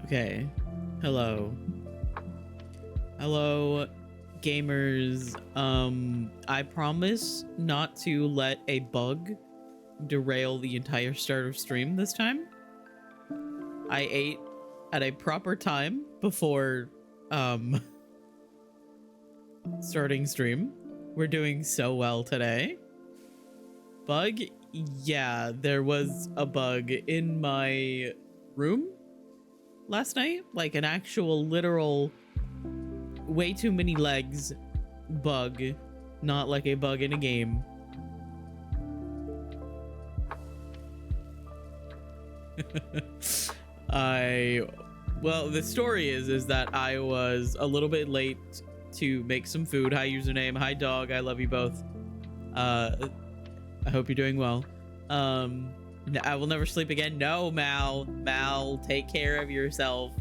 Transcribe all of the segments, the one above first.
Okay. Hello. Hello, gamers. I promise not to let a bug derail the entire start of stream this time. I ate at a proper time before, starting stream. We're doing so well today. Bug? Yeah, there was a bug in my room last night. Like an actual literal way too many legs bug. Not like a bug in a game. Well, the story is that I was a little bit late to make some food. Hi, username. Hi, dog. I love you both. I hope you're doing well. I will never sleep again. No, Mal. Mal, take care of yourself.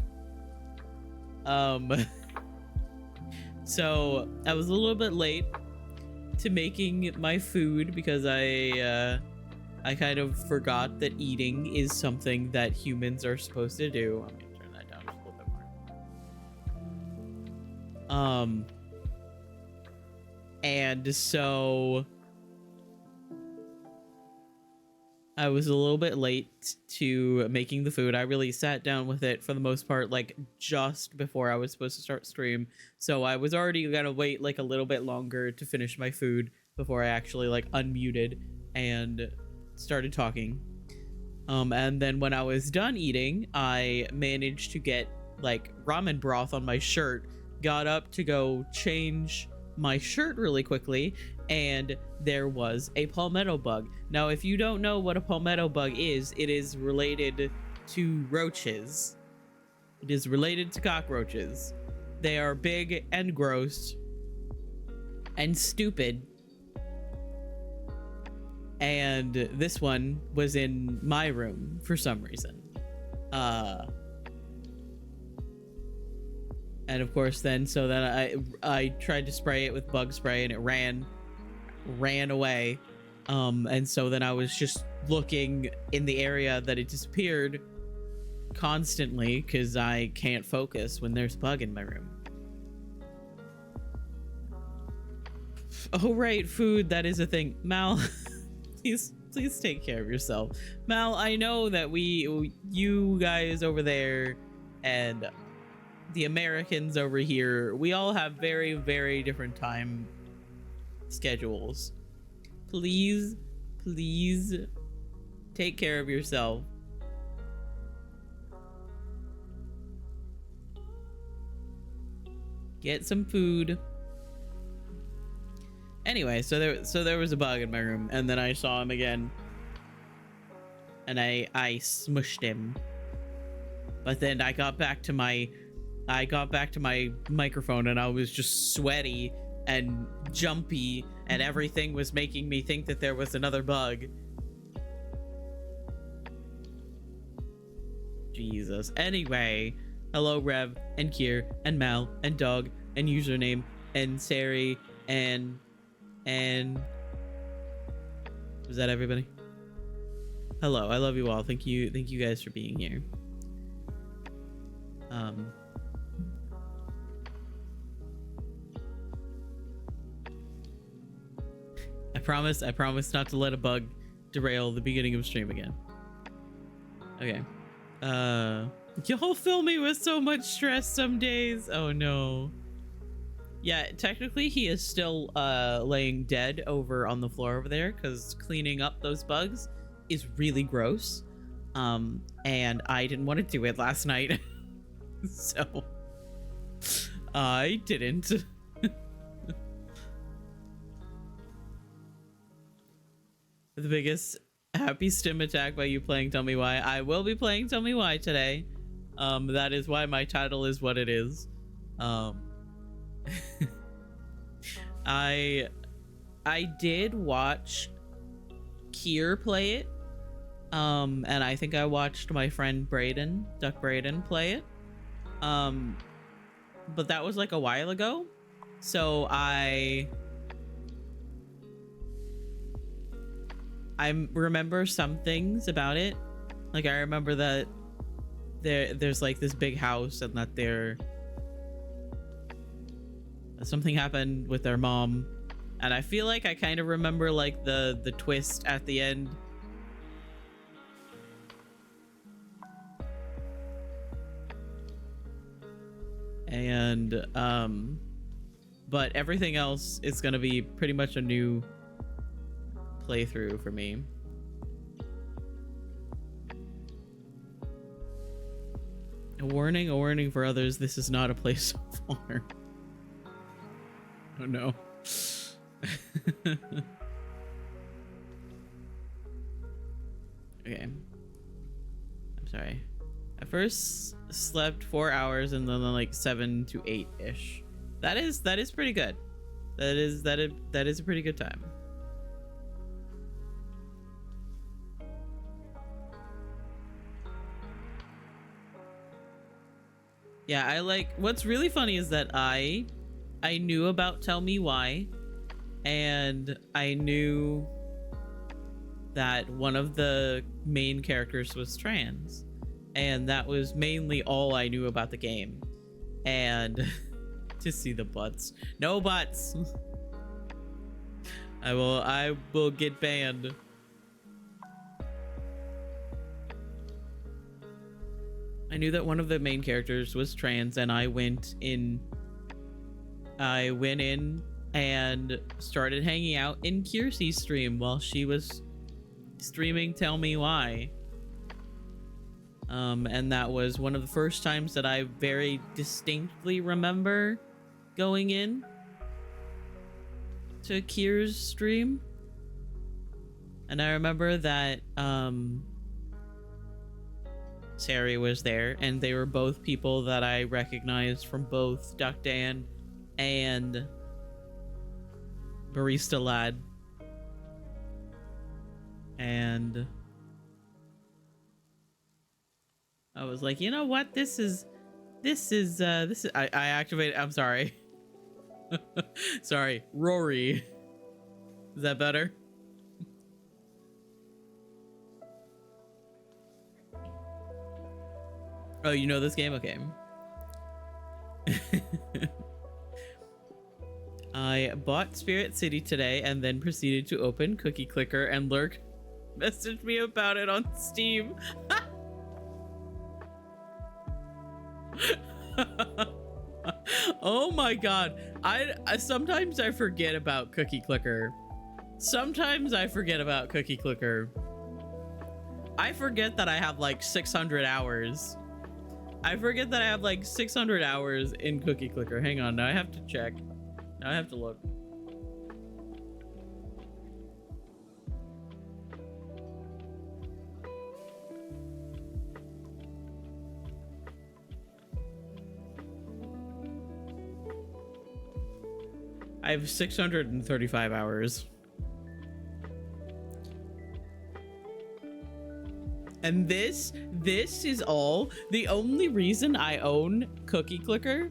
So I was a little bit late to making my food because I kind of forgot that eating is something that humans are supposed to do. Let me turn that down just a little bit more. And so I was a little bit late to making the food. I really sat down with it for the most part, like just before I was supposed to start stream. So I was already gonna wait like a little bit longer to finish my food before I actually like unmuted and started talking. And then when I was done eating, I managed to get like ramen broth on my shirt, got up to go change my shirt really quickly, and there was a palmetto bug. Now, if you don't know what a palmetto bug is, it is related to roaches. It is related to cockroaches. They are big and gross and stupid. And this one was in my room for some reason. And of course then, so then I tried to spray it with bug spray and it ran away. And so then I was just looking in the area that it disappeared constantly because I can't focus when there's a bug in my room. Oh right, food, that is a thing. Mal, please take care of yourself. Mal, I know that you guys over there and the Americans over here, we all have very, very different time schedules. Please take care of yourself. Get some food. Anyway, so there was a bug in my room, and then I saw him again, and I smushed him. But then I got back to my microphone, and I was just sweaty and jumpy, and everything was making me think that there was another bug. Jesus. Anyway, hello Rev and Kier and Mal and Dog and username and Sari and was that everybody? Hello, I love you all. Thank you guys for being here. I promise not to let a bug derail the beginning of stream again. Okay. Y'all fill me with so much stress some days. Oh no. Yeah, technically he is still laying dead over on the floor over there because cleaning up those bugs is really gross. And I didn't want to do it last night. So I didn't. The biggest happy stim attack by you playing Tell Me Why. I will be playing Tell Me Why today. That is why my title is what it is. I did watch Kier play it. And I think I watched my friend Duck Braden play it. But that was like a while ago. So I remember some things about it. Like I remember that there's like this big house, and that something happened with their mom, and I feel like I kind of remember like the twist at the end. And but everything else is gonna be pretty much a new playthrough for me. A warning for others, this is not a place of honor. Oh no. Okay. I'm sorry. I first slept 4 hours and then like 7 to 8-ish. That is pretty good. That is a pretty good time. Yeah, I like, what's really funny is that I knew about Tell Me Why, and I knew that one of the main characters was trans, and that was mainly all I knew about the game. And to see the butts, no butts. I will get banned. I knew that one of the main characters was trans, and I went in and started hanging out in Kiersey's stream while she was streaming Tell Me Why. And that was one of the first times that I very distinctly remember going in to Kier's stream. And I remember that Sari was there, and they were both people that I recognized from both Duck Dan and Barista Lad. And I was like, you know what? This is I activated, I'm sorry. Sorry, Rory. Is that better? Oh, you know this game? Okay. I bought Spirit City today and then proceeded to open Cookie Clicker, and Lurk messaged me about it on Steam. Oh my god. I sometimes I forget about Cookie Clicker. Sometimes I forget about Cookie Clicker. I forget that I have like 600 hours. I forget that I have like 600 hours in Cookie Clicker. Hang on, now I have to check. Now I have to look. I have 635 hours. And this is all. The only reason I own Cookie Clicker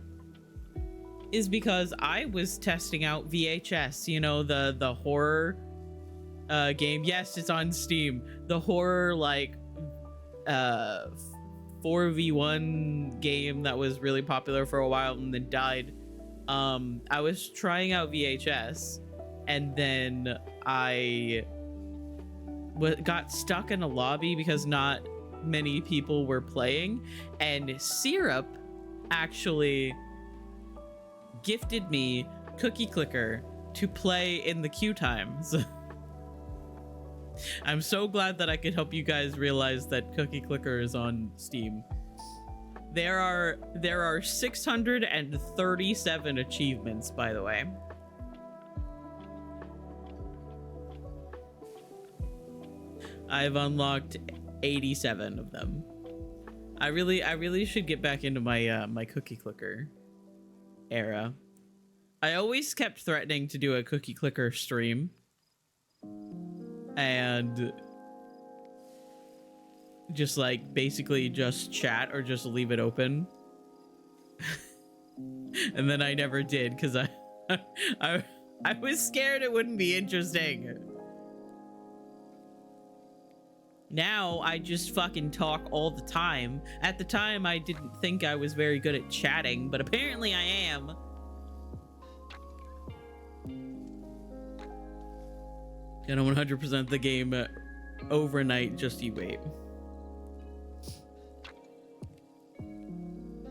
is because I was testing out VHS, you know, the horror game. Yes, it's on Steam. The horror, like 4v1 game that was really popular for a while and then died. I was trying out VHS, and then I got stuck in a lobby because not many people were playing, and Syrup actually gifted me Cookie Clicker to play in the queue times. I'm so glad that I could help you guys realize that Cookie Clicker is on Steam. There are 637 achievements, by the way. I've unlocked 87 of them. I really should get back into my my Cookie Clicker era. I always kept threatening to do a Cookie Clicker stream, and just like basically just chat or just leave it open. And then I never did because I was scared it wouldn't be interesting. Now I just fucking talk all the time. At the time, I didn't think I was very good at chatting, but apparently I am. Gonna 100% the game overnight, just you wait.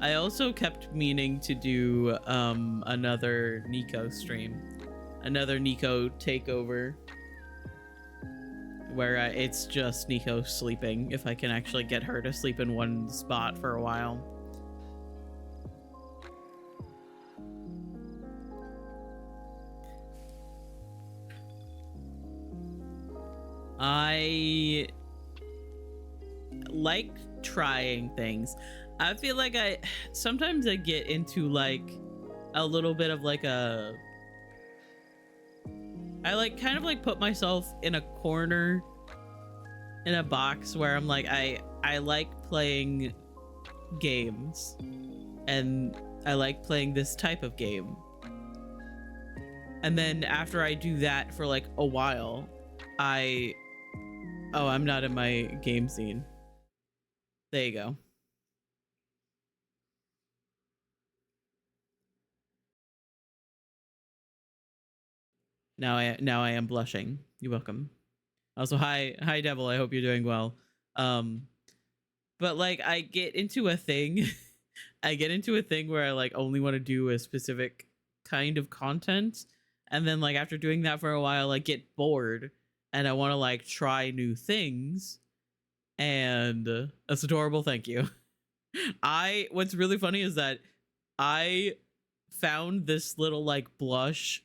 I also kept meaning to do another Nico stream. Another Nico takeover. Where it's just Nico sleeping, if I can actually get her to sleep in one spot for a while. I like trying things. I feel like sometimes I get into like a little bit of like I like kind of like put myself in a corner in a box where I'm like, I like playing games and I like playing this type of game. And then after I do that for like a while, oh, I'm not in my game scene. There you go. Now I am blushing. You're welcome. Also, hi Devil. I hope you're doing well. But like I get into a thing. I get into a thing where I like only want to do a specific kind of content, and then like after doing that for a while, I get bored and I want to like try new things. And that's adorable. Thank you. What's really funny is that I found this little like blush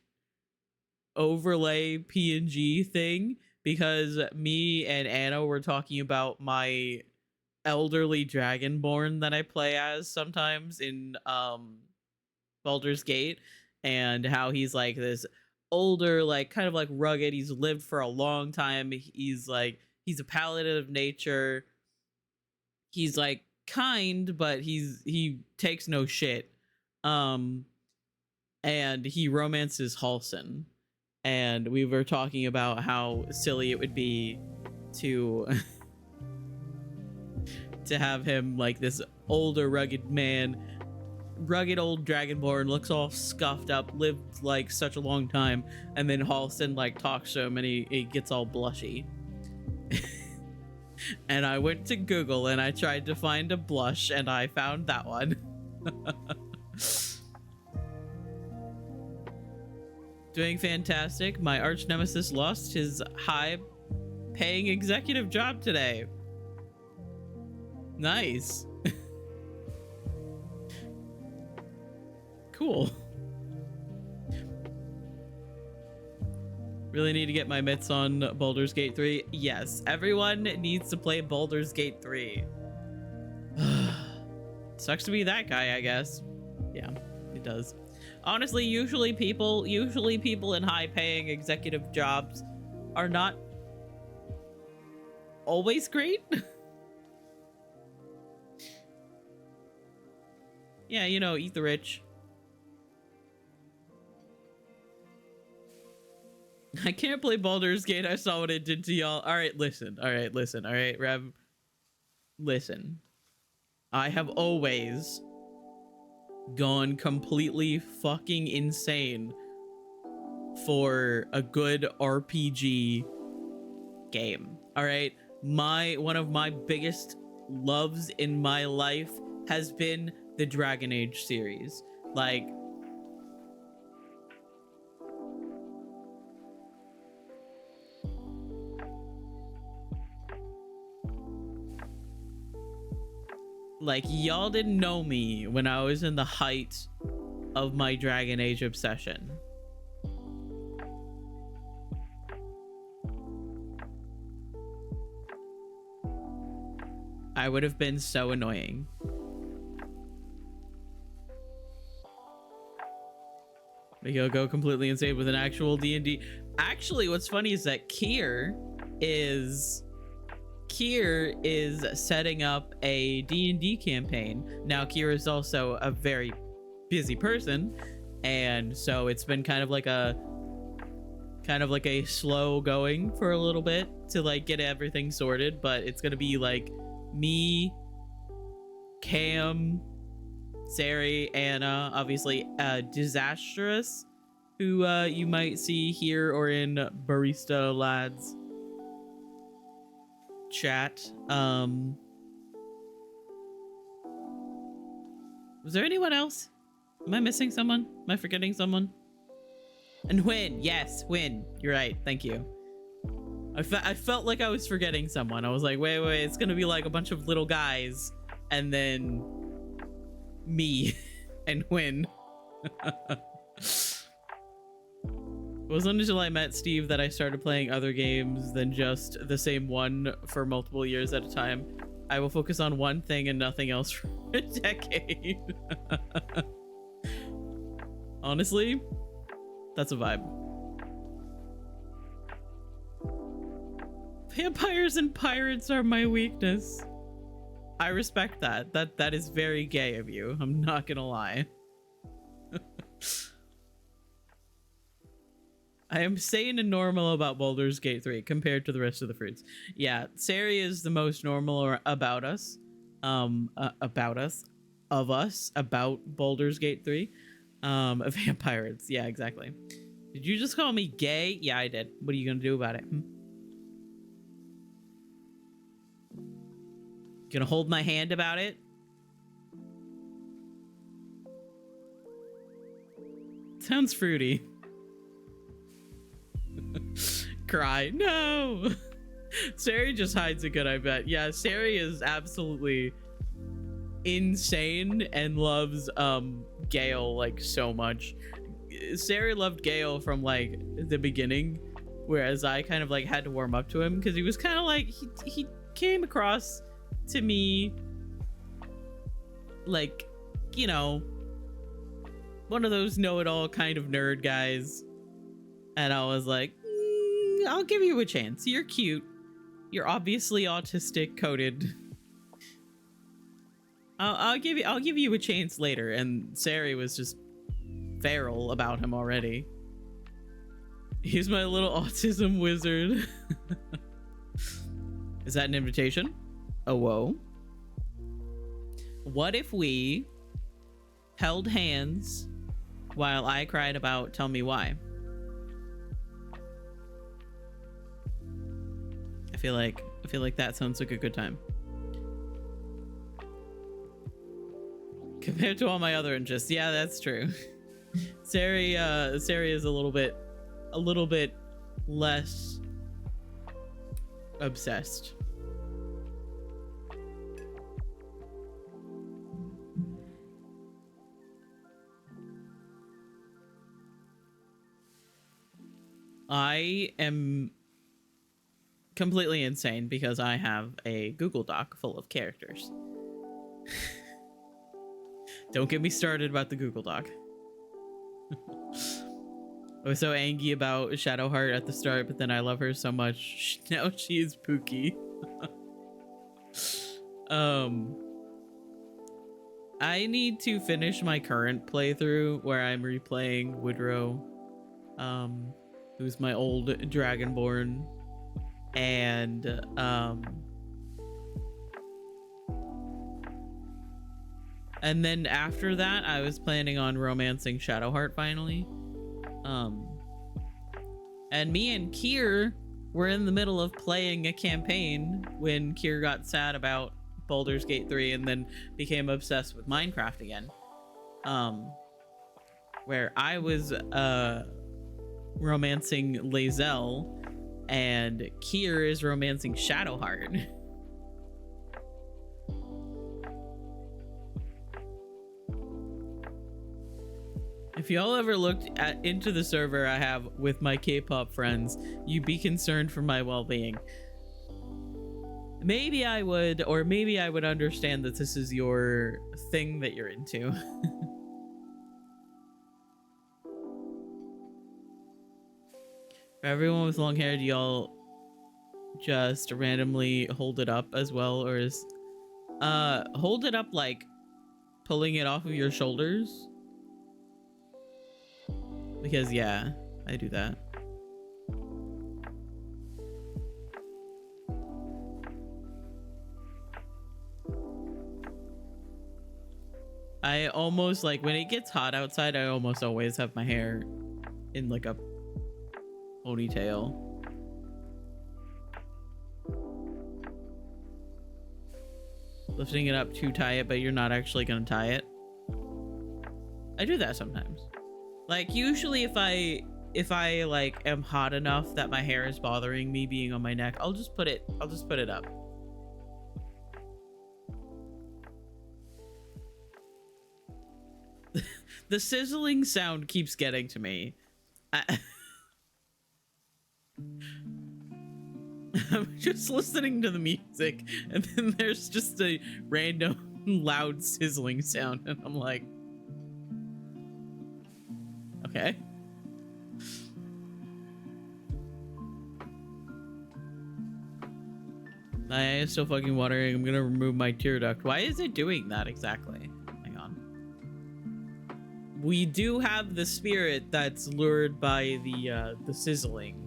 overlay PNG thing because me and Anna were talking about my elderly dragonborn that I play as sometimes in Baldur's Gate, and how he's like this older, like kind of like rugged, he's lived for a long time, he's a paladin of nature, he's like kind, but he takes no shit, and he romances Halsin. And we were talking about how silly it would be to to have him like this older rugged man, rugged old dragonborn, looks all scuffed up, lived like such a long time, and then Halsin like talks to him and he gets all blushy. And I went to Google and I tried to find a blush and I found that one. Doing fantastic. My arch nemesis lost his high-paying executive job today. Nice. Cool. Really need to get my mitts on Baldur's Gate 3. Yes, everyone needs to play Baldur's Gate 3. Sucks to be that guy, I guess. Yeah, it does. Honestly, usually people in high-paying executive jobs are not always great. Yeah, you know, eat the rich. I can't play Baldur's Gate. I saw what it did to y'all. All right, listen. All right, Rev. Listen. I have always gone completely fucking insane for a good RPG game. All right, one of my biggest loves in my life has been the Dragon Age series. Like y'all didn't know me when I was in the height of my Dragon Age obsession. I would have been so annoying. Maybe I'll go completely insane with an actual D&D. Actually, what's funny is that Kier is setting up a D&D campaign. Now, Kier is also a very busy person, and so it's been kind of like kind of like a slow going for a little bit to like get everything sorted, but it's gonna be like me, Cam, Sari, Anna, obviously Disastrous, who you might see here or in Barista Lads chat. Was there anyone else? Am I missing someone? Am I forgetting someone? And Win, yes, Win. You're right. Thank you. I felt like I was forgetting someone. I was like, wait, it's gonna be like a bunch of little guys, and then me and Win. It wasn't until I met Steve that I started playing other games than just the same one for multiple years at a time. I will focus on one thing and nothing else for a decade. Honestly, that's a vibe. Vampires and pirates are my weakness. I respect that. That is very gay of you. I'm not gonna lie. I am sane and normal about Baldur's Gate 3 compared to the rest of the fruits. Yeah, Sari is the most normal about us. About Baldur's Gate 3. Vampires. Yeah, exactly. Did you just call me gay? Yeah, I did. What are you gonna do about it? Gonna hold my hand about it? Sounds fruity. Cry. No! Sari just hides a good, I bet. Yeah, Sari is absolutely insane and loves Gale like so much. Sari loved Gale from like the beginning, whereas I kind of like had to warm up to him because he was kind of like he came across to me like, you know, one of those know-it-all kind of nerd guys, and I was like, I'll give you a chance. You're cute. You're obviously autistic coded. I'll give you a chance later. And Sari was just feral about him already. He's my little autism wizard. Is that an invitation? Oh, whoa. What if we held hands while I cried about Tell Me Why? I feel like that sounds like a good time. Compared to all my other interests. Yeah, that's true. Sari is a little bit less obsessed. I am completely insane because I have a Google Doc full of characters. Don't get me started about the Google Doc. I was so angry about Shadowheart at the start, but then I love her so much. Now she is Pookie. I need to finish my current playthrough where I'm replaying Woodrow, who's my old Dragonborn. And then after that, I was planning on romancing Shadowheart finally. And me and Kier were in the middle of playing a campaign when Kier got sad about Baldur's Gate 3 and then became obsessed with Minecraft again. Where I was romancing Lae'zel and Kier is romancing Shadowheart. If y'all ever looked into the server I have with my K-pop friends, you'd be concerned for my well-being. Maybe I would, or maybe I would understand that this is your thing that you're into. For everyone with long hair, do y'all just randomly hold it up as well, or is hold it up like pulling it off of your shoulders? Because yeah, I do that. I almost like when it gets hot outside, I almost always have my hair in like a ponytail. Lifting it up to tie it, but you're not actually gonna tie it. I do that sometimes. Like usually if I like am hot enough that my hair is bothering me being on my neck, I'll just put it up. The sizzling sound keeps getting to me. I'm just listening to the music and then there's just a random loud sizzling sound and I'm like, okay. My eye is still fucking watering. I'm gonna remove my tear duct. Why is it doing that exactly? Hang on. We do have the spirit that's lured by the sizzling.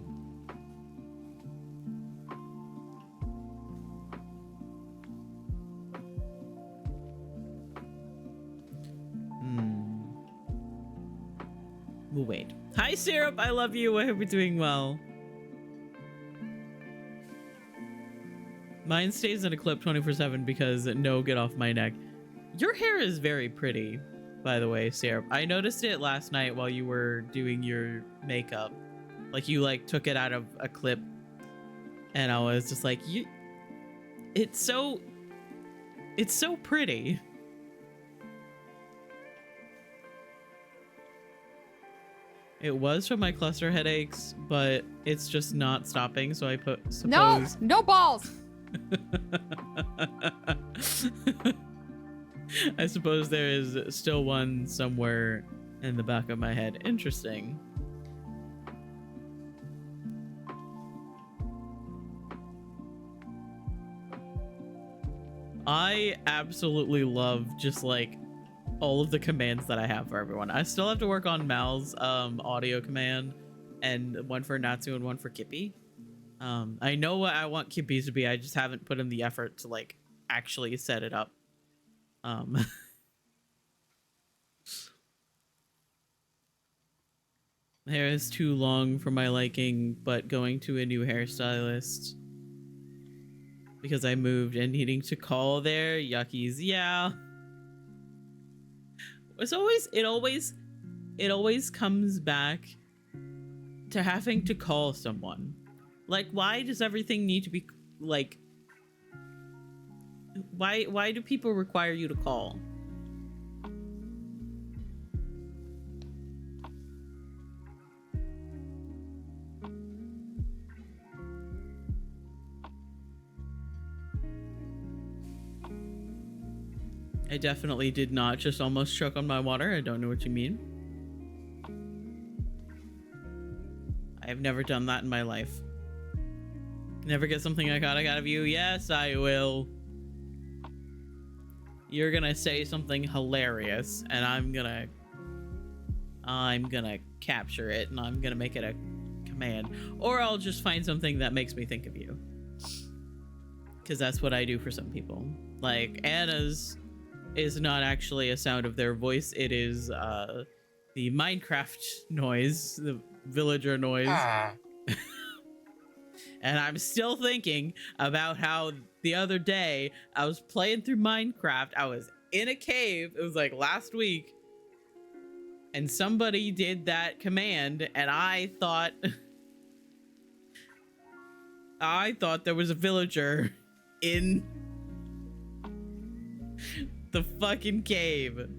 We'll wait. Hi, Syrup. I love you. I hope you're doing well. Mine stays in a clip 24/7 because no, get off my neck. Your hair is very pretty, by the way, Syrup. I noticed it last night while you were doing your makeup. Like you like took it out of a clip and I was just like, it's so pretty. It was from my cluster headaches, but it's just not stopping, so I suppose... No balls! I suppose there is still one somewhere in the back of my head. Interesting. I absolutely love just like all of the commands that I have for everyone. I still have to work on Mal's audio command, and one for Natsu and one for Kippy. I know what I want Kippy's to be. I just haven't put in the effort to like actually set it up. Hair is too long for my liking, but going to a new hairstylist because I moved and needing to call there. Yuckies, yeah. It always comes back to having to call someone. Like, why does everything need to be like, why do people require you to call? I definitely did not just almost choke on my water. I don't know what you mean. I've never done that in my life. Never get something I got out of you. Yes, I will. You're gonna say something hilarious and I'm gonna capture it and I'm gonna make it a command, or I'll just find something that makes me think of you, because that's what I do for some people. Like Anna's is not actually a sound of their voice. It is the Minecraft noise, the villager noise. And I'm still thinking about how the other day I was playing through Minecraft. I was in a cave. It was like last week. And somebody did that command and I thought there was a villager in the fucking cave.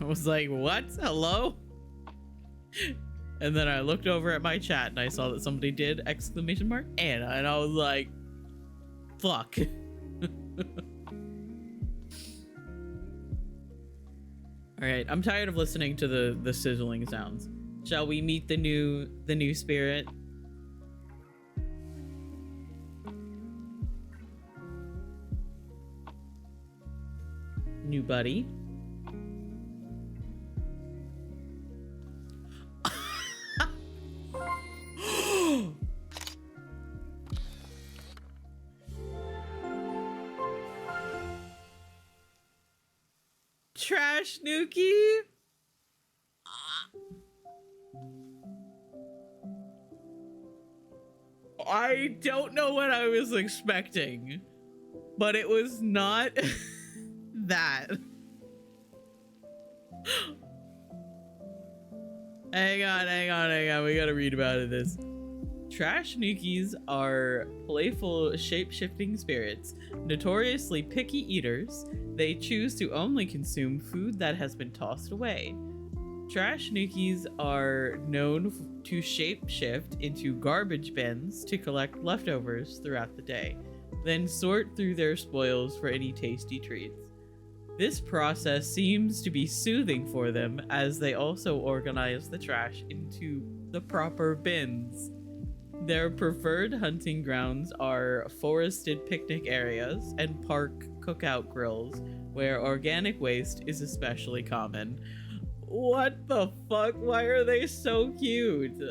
I was like, what? Hello? And then I looked over at my chat and I saw that somebody did exclamation mark Anna, and I was like, fuck. All right, I'm tired of listening to the sizzling sounds. Shall we meet the new spirit? New buddy. Trash Nuki. I don't know what I was expecting, but it was not that. Hang on. We gotta read about this. Trash Nukis are playful, shape-shifting spirits, notoriously picky eaters. They choose to only consume food that has been tossed away. Trash Nukis are known to shape-shift into garbage bins to collect leftovers throughout the day, then sort through their spoils for any tasty treats. This process seems to be soothing for them, as they also organize the trash into the proper bins. Their preferred hunting grounds are forested picnic areas and park cookout grills, where organic waste is especially common. What the fuck? Why are they so cute?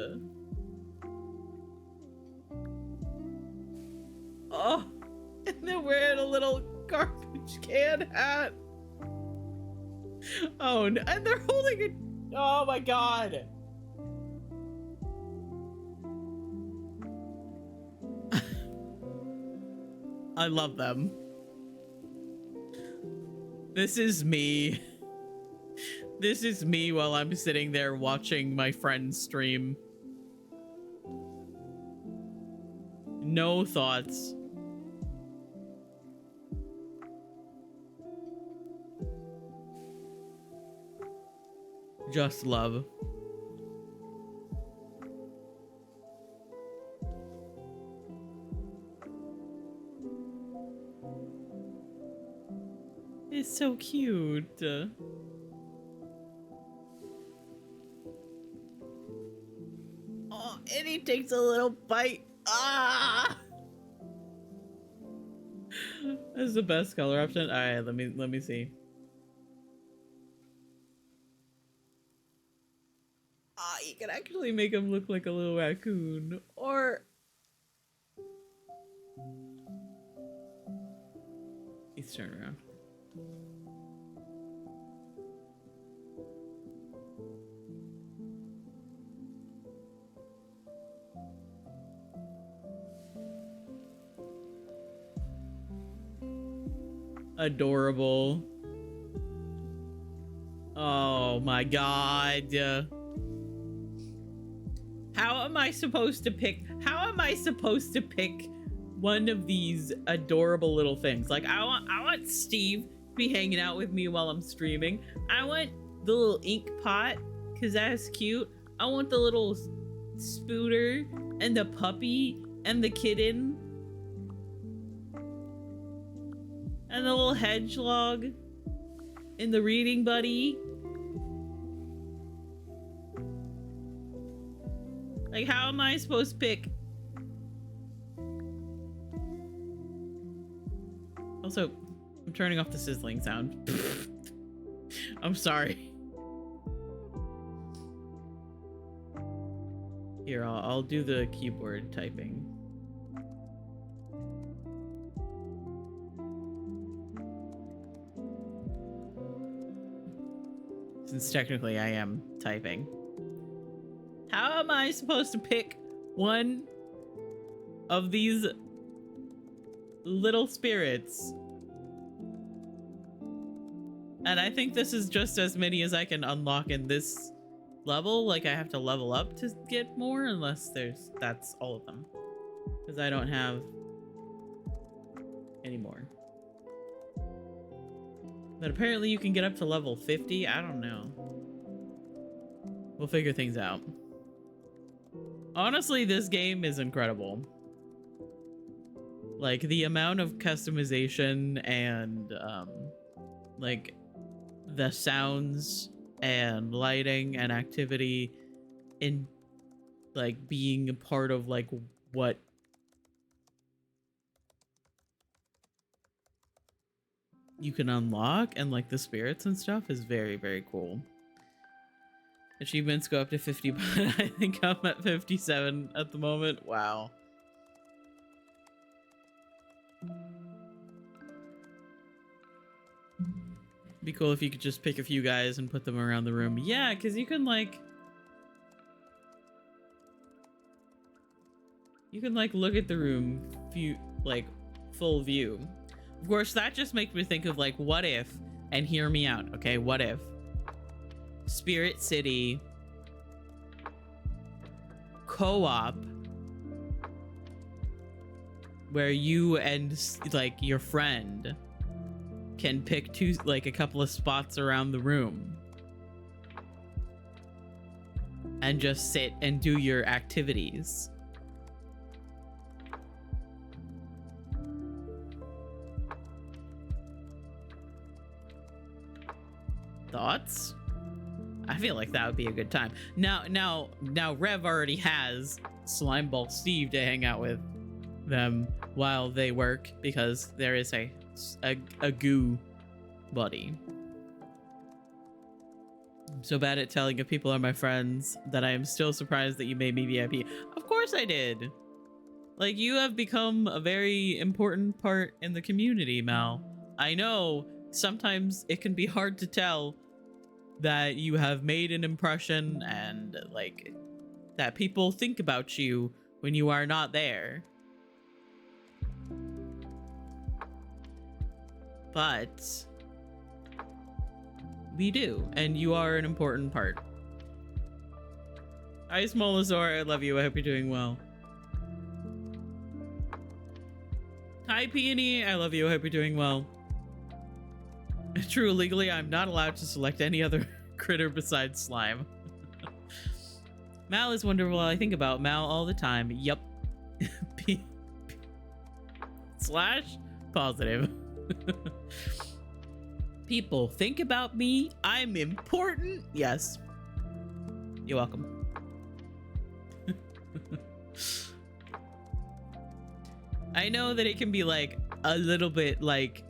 Oh, and they're wearing a little garbage can hat. Oh, no, and they're holding it. Oh my god. I love them. This is me. This is me while I'm sitting there watching my friends stream. No thoughts. Just love. It's so cute. Oh, and he takes a little bite. Ah! That's the best color option. All right, let me see. Ah, you can actually make him look like a little raccoon, or he's turned around. Adorable. Oh my god. How am I supposed to pick one of these adorable little things? Like I want Steve to be hanging out with me while I'm streaming. I want the little ink pot cuz that's cute. I want the little spooter and the puppy and the kitten. And the little hedgehog and the reading buddy. Like, how am I supposed to pick? Also, I'm turning off the sizzling sound. I'm sorry. Here, I'll do the keyboard typing. Since technically I am typing. How am I supposed to pick one of these little spirits? And I think this is just as many as I can unlock in this level. Like, I have to level up to get more, unless that's all of them. Because I don't have any more. But apparently you can get up to level 50. I don't know. We'll figure things out. Honestly, this game is incredible. Like, the amount of customization and, like, the sounds and lighting and activity in, like, being a part of, like, what you can unlock and, like, the spirits and stuff is very, very cool. Achievements go up to 50, but I think I'm at 57 at the moment. Wow. Be cool if you could just pick a few guys and put them around the room. Yeah, because you can like look at the room full view. Of course, that just makes me think of like, what if, and hear me out, okay? What if Spirit City co-op, where you and like your friend can pick a couple of spots around the room and just sit and do your activities. Thoughts? I feel like that would be a good time. Now Rev already has Slimeball Steve to hang out with them while they work, because there is a goo buddy. I'm so bad at telling if people are my friends that I am still surprised that you made me VIP. Of course I did. Like, you have become a very important part in the community, Mal. I know sometimes it can be hard to tell that you have made an impression and like that people think about you when you are not there. But we do, and you are an important part. Hi, Smolazor, I love you. I hope you're doing well. Hi, Peony, I love you. I hope you're doing well. True, legally, I'm not allowed to select any other critter besides slime. Mal is wonderful. I think about Mal all the time. Yup. Slash positive. People think about me. I'm important. Yes. You're welcome. I know that it can be like a little bit like,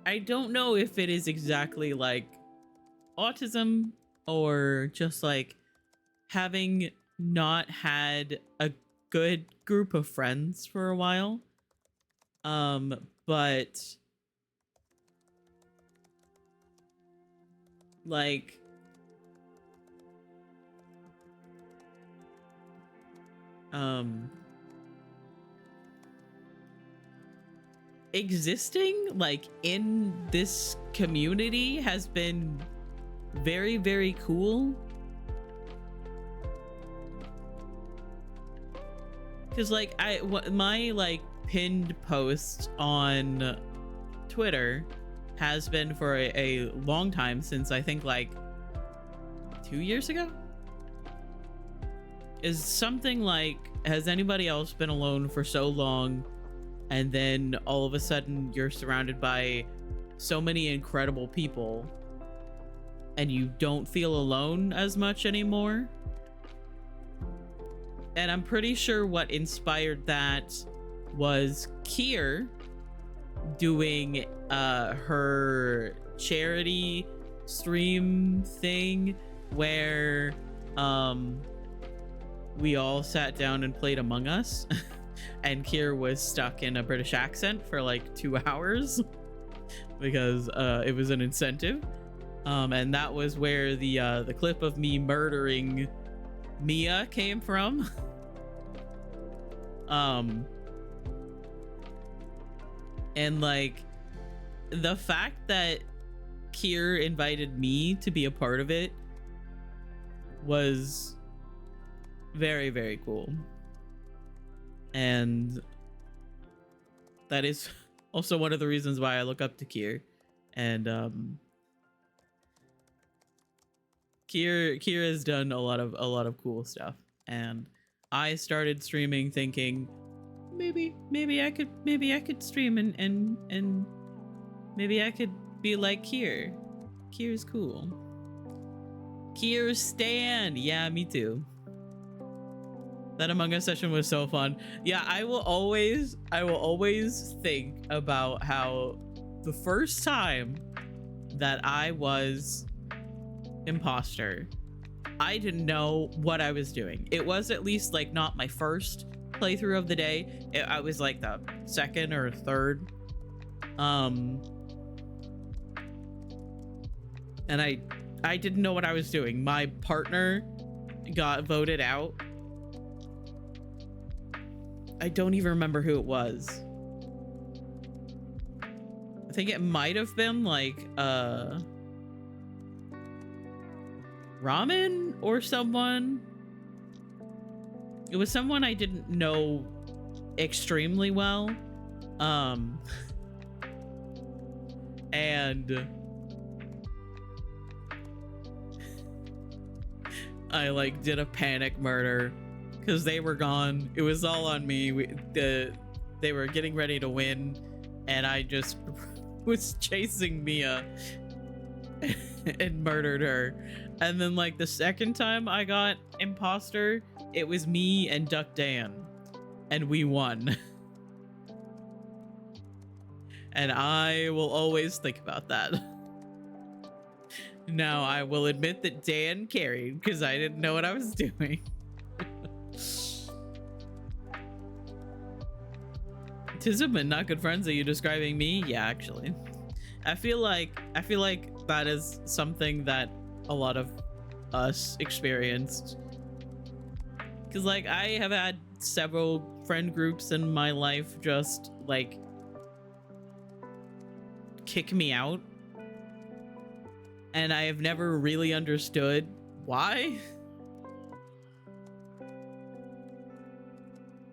I don't know if it is exactly like autism or just like having not had a good group of friends for a while. But like existing like in this community has been very, very cool, because like my like pinned post on Twitter has been for a long time, since I think like 2 years ago, is something like, has anybody else been alone for so long and then all of a sudden you're surrounded by so many incredible people and you don't feel alone as much anymore? And I'm pretty sure what inspired that was Kier doing her charity stream thing where we all sat down and played Among Us. And Kier was stuck in a British accent for like 2 hours because it was an incentive. And that was where the clip of me murdering Mia came from. And like the fact that Kier invited me to be a part of it was very, very cool. And that is also one of the reasons why I look up to Kier. And Kier has done a lot of cool stuff. And I started streaming thinking maybe I could stream and maybe I could be like Kier. Kier's cool. Kier's stan. Yeah, me too. That Among Us session was so fun. Yeah, I will always think about how the first time that I was imposter, I didn't know what I was doing. It was at least like not my first playthrough of the day. I was like the second or third. and I didn't know what I was doing. My partner got voted out. I don't even remember who it was. I think it might have been like Ramen or someone. It was someone I didn't know extremely well. And I like did a panic murder because they were gone. It was all on me. They were getting ready to win, and I just was chasing Mia and murdered her. And then like the second time I got imposter, it was me and Duck Dan, and we won. And I will always think about that. Now I will admit that Dan carried because I didn't know what I was doing. Tism and not good friends, are you describing me? Yeah, actually. I feel like that is something that a lot of us experienced. Cause like I have had several friend groups in my life just like kick me out. And I have never really understood why.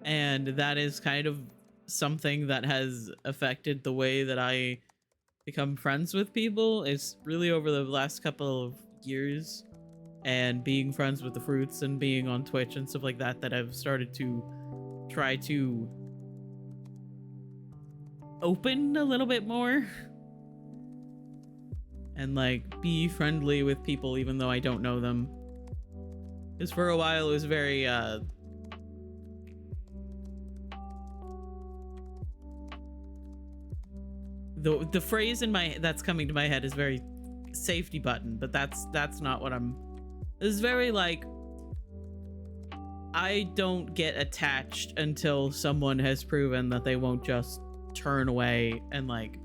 And that is kind of something that has affected the way that I become friends with people. Is really over the last couple of years and being friends with the Fruits and being on Twitch and stuff like that, that I've started to try to open a little bit more. And like be friendly with people even though I don't know them. Because for a while it was very the phrase in my that's coming to my head is very safety button, but that's not what I'm. It's very like I don't get attached until someone has proven that they won't just turn away and like,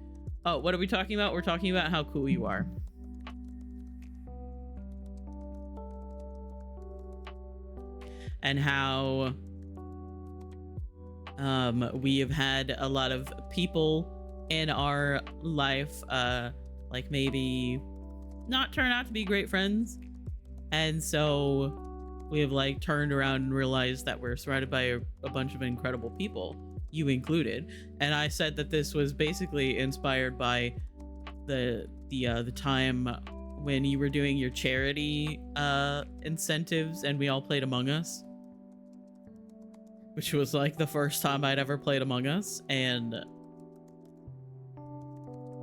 oh, what are we talking about? We're talking about how cool you are. And how we have had a lot of people in our life like maybe not turn out to be great friends. And so we have like turned around and realized that we're surrounded by a bunch of incredible people, you included. And I said that this was basically inspired by the time when you were doing your charity incentives and we all played Among Us, which was like the first time I'd ever played Among Us. And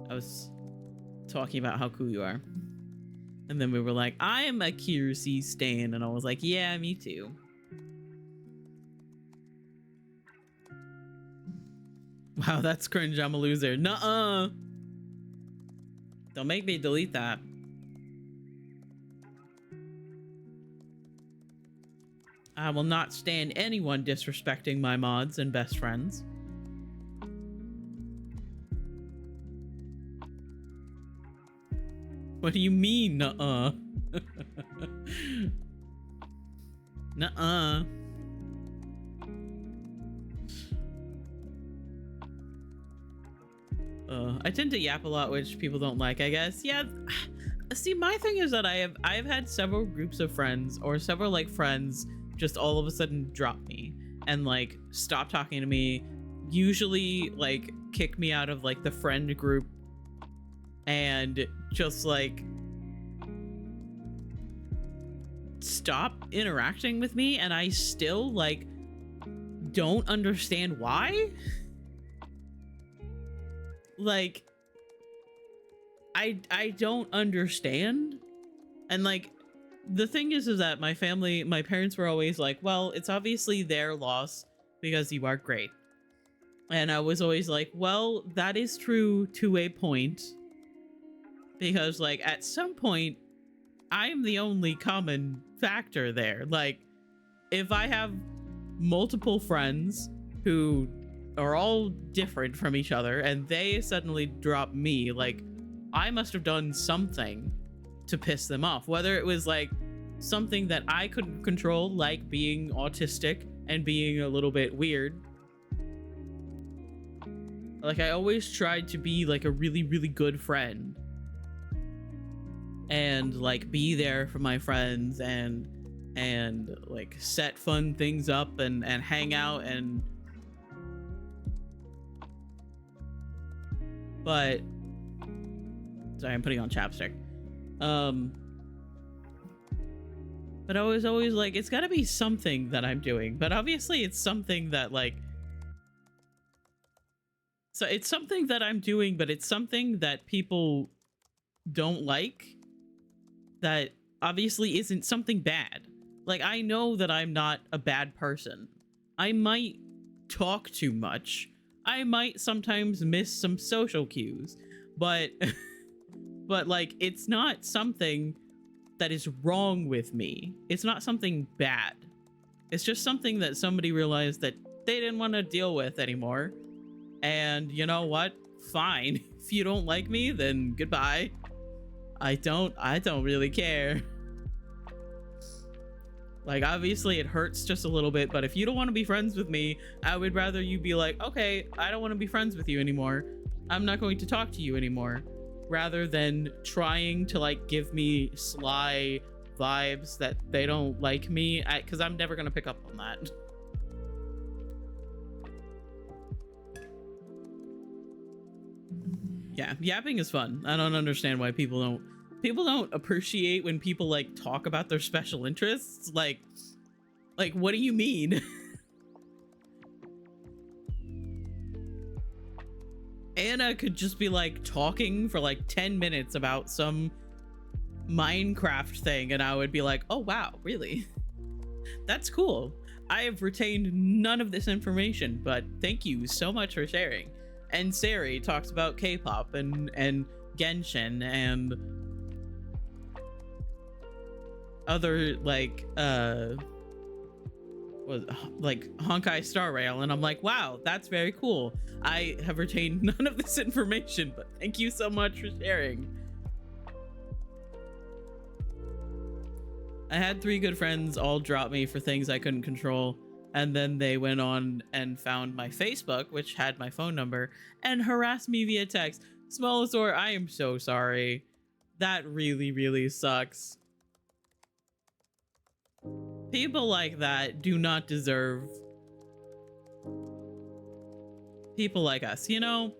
I was talking about how cool you are. And then we were like, I am a Kiersey stan. And I was like, yeah, me too. Wow, that's cringe. I'm a loser. Nuh-uh. Don't make me delete that. I will not stand anyone disrespecting my mods and best friends. What do you mean, nuh-uh? Nuh-uh. I tend to yap a lot, which people don't like, I guess. Yeah. See, my thing is that I've had several groups of friends or several like friends just all of a sudden drop me and like stop talking to me, usually like kick me out of like the friend group and just like stop interacting with me, and I still like don't understand why. Like I don't understand. And like the thing is that my parents were always like, well, it's obviously their loss because you are great. And I was always like, well, that is true to a point, because like at some point I'm the only common factor there. Like if I have multiple friends who are all different from each other and they suddenly drop me, like I must have done something to piss them off, whether it was like something that I couldn't control, like being autistic and being a little bit weird. Like, I always tried to be like a really, really good friend and like be there for my friends and like set fun things up and hang out but sorry, I'm putting on chapstick. But I was always like, it's gotta be something that I'm doing, but obviously it's something that like, so it's something that I'm doing, but it's something that people don't like, that obviously isn't something bad. Like, I know that I'm not a bad person. I might talk too much. I might sometimes miss some social cues, but but like, it's not something that is wrong with me. It's not something bad. It's just something that somebody realized that they didn't want to deal with anymore. And you know what? Fine. If you don't like me, then goodbye. I don't really care. Like, obviously it hurts just a little bit, but if you don't want to be friends with me, I would rather you be like, okay, I don't want to be friends with you anymore. I'm not going to talk to you anymore. Rather than trying to like give me sly vibes that they don't like me, because I'm never going to pick up on that. Yeah, yapping is fun. I don't understand why people don't appreciate when people like talk about their special interests. Like what do you mean? Anna could just be like talking for like 10 minutes about some Minecraft thing, and I would be like, oh wow, really? That's cool. I have retained none of this information, but thank you so much for sharing. And Sari talks about K-pop and Genshin and other like Honkai Star Rail, and I'm like, wow, that's very cool. I have retained none of this information, but thank you so much for sharing. I had 3 good friends all drop me for things I couldn't control, and then they went on and found my Facebook, which had my phone number, and harassed me via text. Smallazor, I am so sorry. That really, really sucks. People like that do not deserve people like us, you know?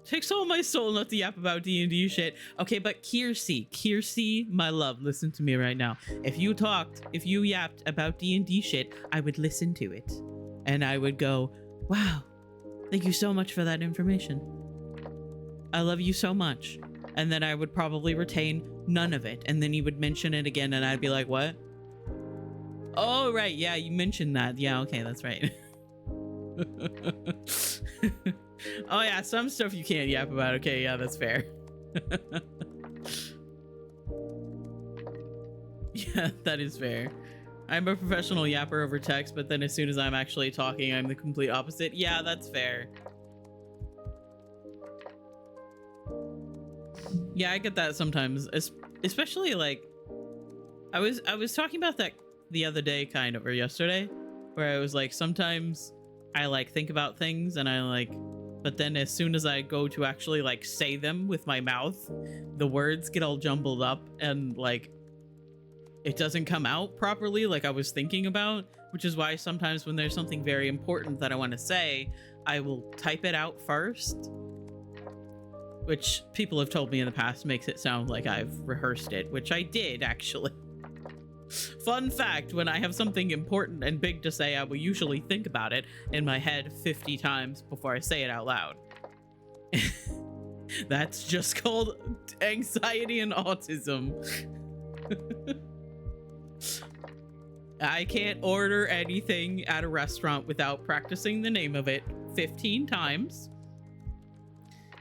Takes all my soul not to yap about D&D shit. Okay, but Kiersey, my love, listen to me right now. If you yapped about D&D shit, I would listen to it. And I would go, wow, thank you so much for that information. I love you so much. And then I would probably retain none of it. And then you would mention it again, and I'd be like, what? Oh, right, yeah, you mentioned that. Yeah, okay, that's right. Oh yeah, some stuff you can't yap about. Okay, yeah, that's fair. Yeah, that is fair. I'm a professional yapper over text, but then as soon as I'm actually talking, I'm the complete opposite. Yeah, that's fair. Yeah, I get that sometimes, especially like I was talking about that the other day, kind of, or yesterday, where I was like, sometimes I like think about things and I like, but then as soon as I go to actually like say them with my mouth, the words get all jumbled up and like it doesn't come out properly like I was thinking about, which is why sometimes when there's something very important that I want to say, I will type it out first, which people have told me in the past makes it sound like I've rehearsed it, which I did actually. Fun fact, when I have something important and big to say, I will usually think about it in my head 50 times before I say it out loud. That's just called anxiety and autism. I can't order anything at a restaurant without practicing the name of it 15 times.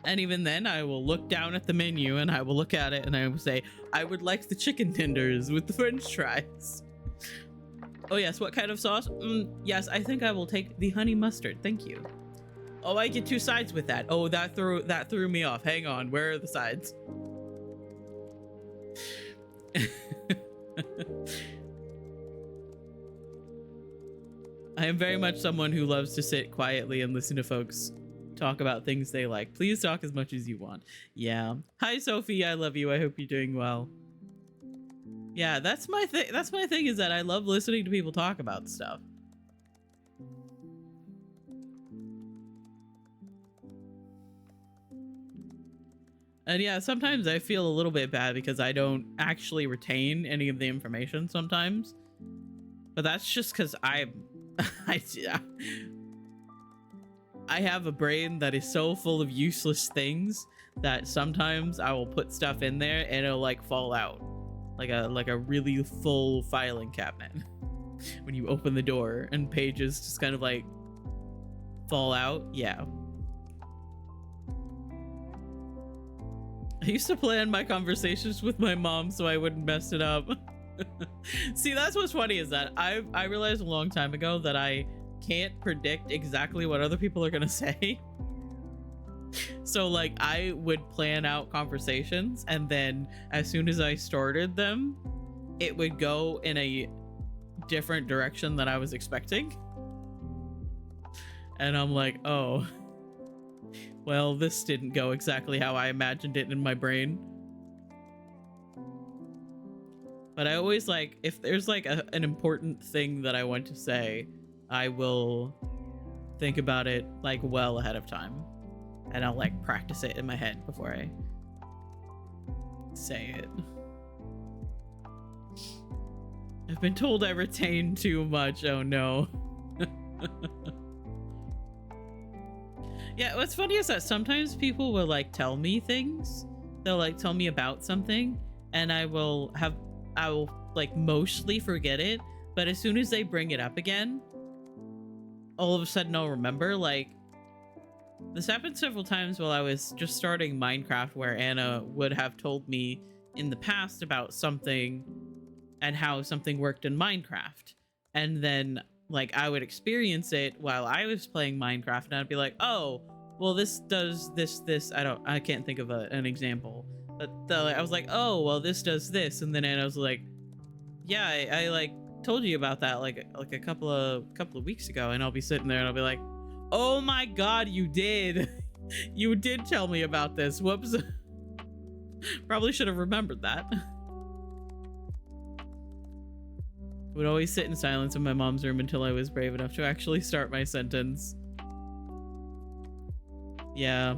And even then, I will look down at the menu and I will look at it and I will say, I would like the chicken tenders with the french fries. Oh yes, what kind of sauce? Yes, I think I will take the honey mustard, thank you. Oh, I get two sides with that. Oh, that threw me off. Hang on, where are the sides? I am very much someone who loves to sit quietly and listen to folks talk about things they like. Please talk as much as you want. Yeah. Hi, Sophie. I love you. I hope you're doing well. Yeah, that's my thing. That's my thing, is that I love listening to people talk about stuff. And yeah, sometimes I feel a little bit bad because I don't actually retain any of the information sometimes. But that's just because I have a brain that is so full of useless things that sometimes I will put stuff in there and it'll like fall out. Like a really full filing cabinet. When you open the door and pages just kind of like fall out. Yeah. I used to plan my conversations with my mom so I wouldn't mess it up. See, that's what's funny, is that I realized a long time ago that I can't predict exactly what other people are gonna say. So like I would plan out conversations, and then as soon as I started them, it would go in a different direction than I was expecting. And I'm like, oh, well, this didn't go exactly how I imagined it in my brain. But I always like, if there's like an important thing that I want to say, I will think about it like well ahead of time. And I'll like practice it in my head before I say it. I've been told I retain too much. Oh no. Yeah, what's funny is that sometimes people will like tell me things. They'll like tell me about something, and I will like mostly forget it, but as soon as they bring it up again, all of a sudden I'll remember. Like, this happened several times while I was just starting Minecraft, where Anna would have told me in the past about something and how something worked in Minecraft. And then like I would experience it while I was playing Minecraft, and I'd be like, oh, well, this does this. I can't think of an example, but I was like, oh, well, this does this. And then Anna was like, yeah, I like told you about that like a couple of weeks ago. And I'll be sitting there and I'll be like, oh my god, you did. You did tell me about this. Whoops. Probably should have remembered that. Would always sit in silence in my mom's room until I was brave enough to actually start my sentence. Yeah.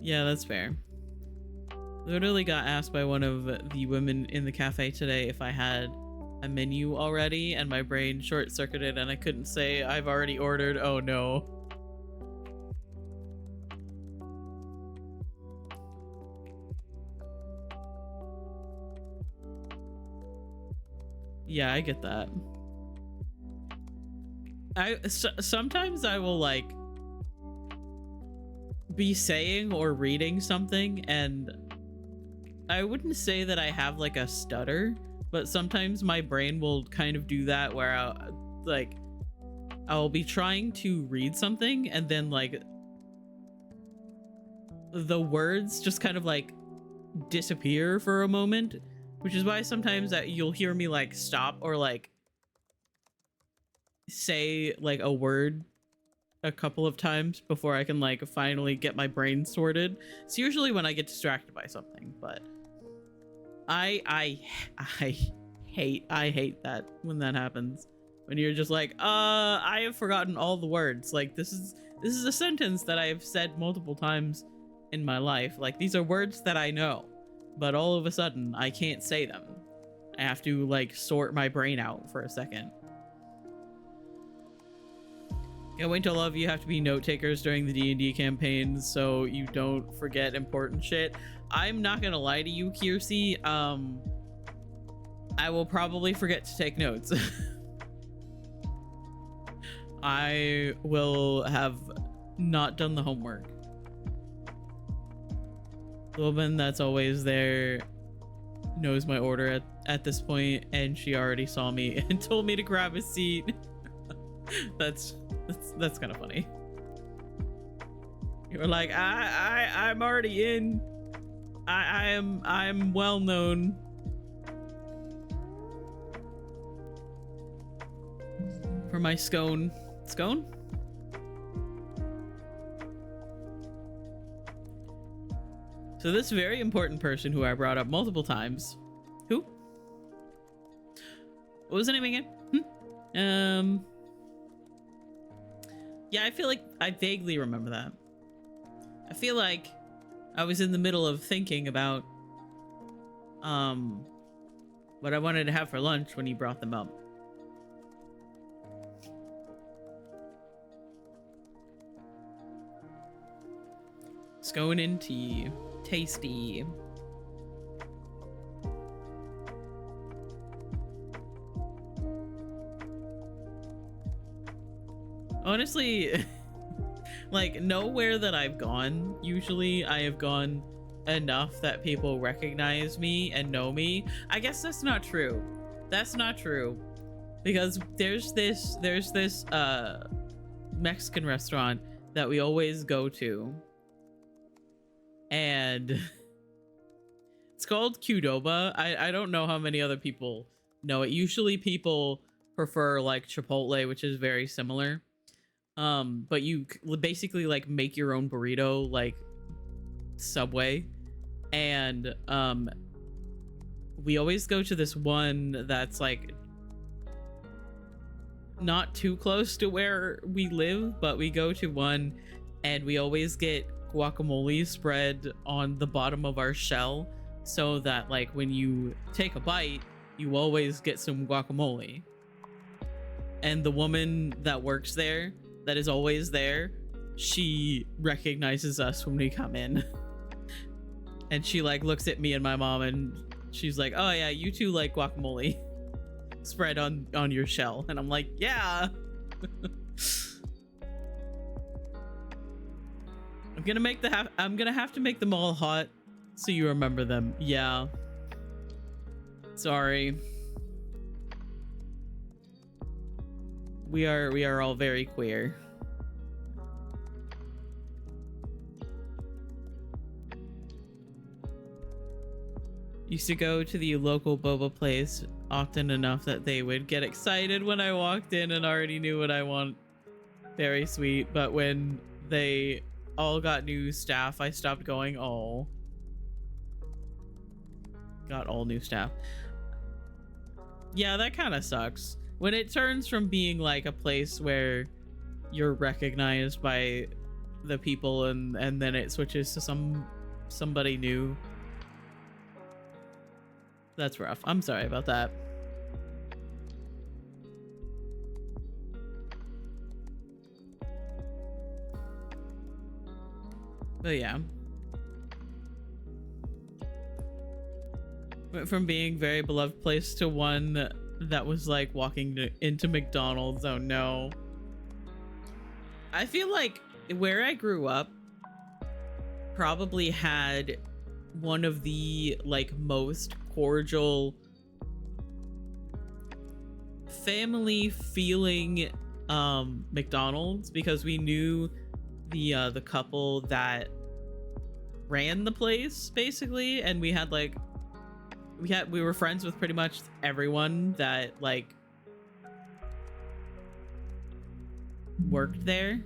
Yeah, that's fair. Literally got asked by one of the women in the cafe today if I had a menu already, and my brain short-circuited and I couldn't say I've already ordered. Oh no. Yeah, I get that. Sometimes I will like be saying or reading something, and I wouldn't say that I have like a stutter, but sometimes my brain will kind of do that where I'll be trying to read something, and then like the words just kind of like disappear for a moment, which is why sometimes that you'll hear me like stop or like say like a word a couple of times before I can like finally get my brain sorted. It's usually when I get distracted by something, but I hate that when that happens. When you're just like, I have forgotten all the words. Like this is a sentence that I have said multiple times in my life. Like these are words that I know, but all of a sudden I can't say them. I have to like sort my brain out for a second. Can't wait till all of you have to be note takers during the D&D campaigns so you don't forget important shit. I'm not gonna lie to you, Kiersey. I will probably forget to take notes. I will have not done the homework. The woman that's always there knows my order at this point, and she already saw me and told me to grab a seat. That's kind of funny. You were like, I'm already in. I'm well known. For my scone. Scone? So this very important person who I brought up multiple times. Who? What was the name again? Yeah, I feel like I vaguely remember that. I feel like I was in the middle of thinking about what I wanted to have for lunch when he brought them up. Scone and tea. Tasty. Honestly, like nowhere that I've gone, usually I have gone enough that people recognize me and know me. I guess that's not true. That's not true. Because there's this Mexican restaurant that we always go to. And it's called Qdoba. I don't know how many other people know it. Usually people prefer like Chipotle, which is very similar. But you basically like make your own burrito like Subway. And we always go to this one that's like not too close to where we live, but we go to one and we always get guacamole spread on the bottom of our shell so that like when you take a bite you always get some guacamole. And the woman that works there, that is always there, she recognizes us when we come in. And she like looks at me and my mom and she's like, oh yeah, you two like guacamole spread on your shell. And I'm like, yeah. I'm gonna have to make them all hot so you remember them. Yeah. Sorry. We are all very queer. Used to go to the local boba place often enough that they would get excited when I walked in and already knew what I want. Very sweet. But when they all got new staff, I stopped going. Oh. Got all new staff. Yeah, that kind of sucks. When it turns from being like a place where you're recognized by the people and then it switches to somebody new. That's rough. I'm sorry about that. But yeah. Went from being very beloved place to one that was like walking into McDonald's. Oh no. I feel like where I grew up probably had one of the like most cordial family feeling McDonald's, because we knew the couple that ran the place basically, and we had like we were friends with pretty much everyone that like worked there.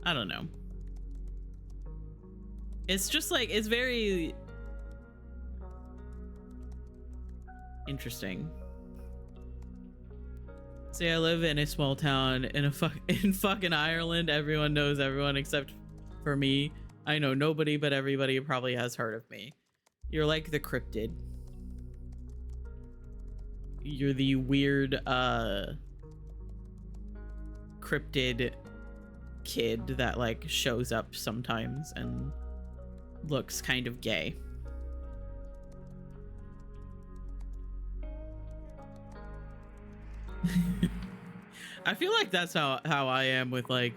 I don't know. It's just like, it's very interesting. See, I live in a small town in fucking Ireland. Everyone knows everyone except for me. I know nobody, but everybody probably has heard of me. You're like the cryptid. You're the weird cryptid kid that like shows up sometimes and looks kind of gay. I feel like that's how I am with like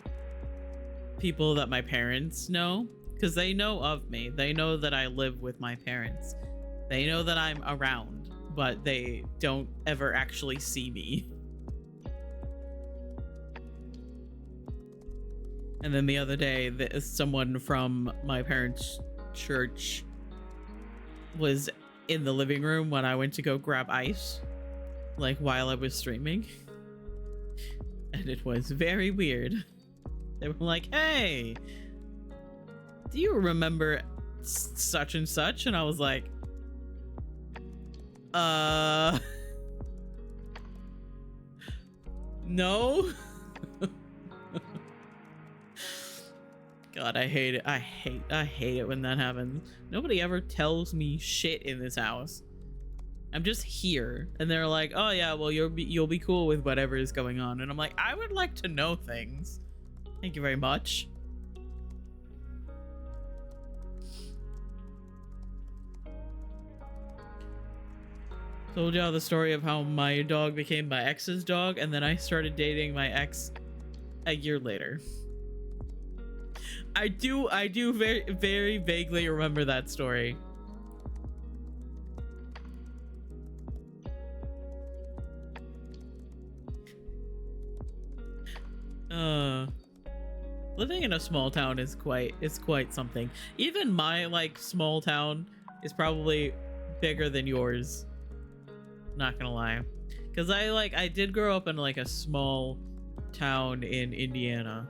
people that my parents know, because they know of me. They know that I live with my parents. They know that I'm around, but they don't ever actually see me. And then the other day, someone from my parents' church was in the living room when I went to go grab ice, like while I was streaming. And it was very weird. They were like, hey, do you remember such and such? And I was like, no. God, I hate it. I hate it when that happens. Nobody ever tells me shit in this house. I'm just here, and they're like, "Oh yeah, well you'll be cool with whatever is going on," and I'm like, "I would like to know things. Thank you very much." Told y'all the story of how my dog became my ex's dog, and then I started dating my ex a year later. I do very, very vaguely remember that story. Living in a small town is quite something. Even my like small town is probably bigger than yours. Not gonna lie, because I did grow up in like a small town in Indiana.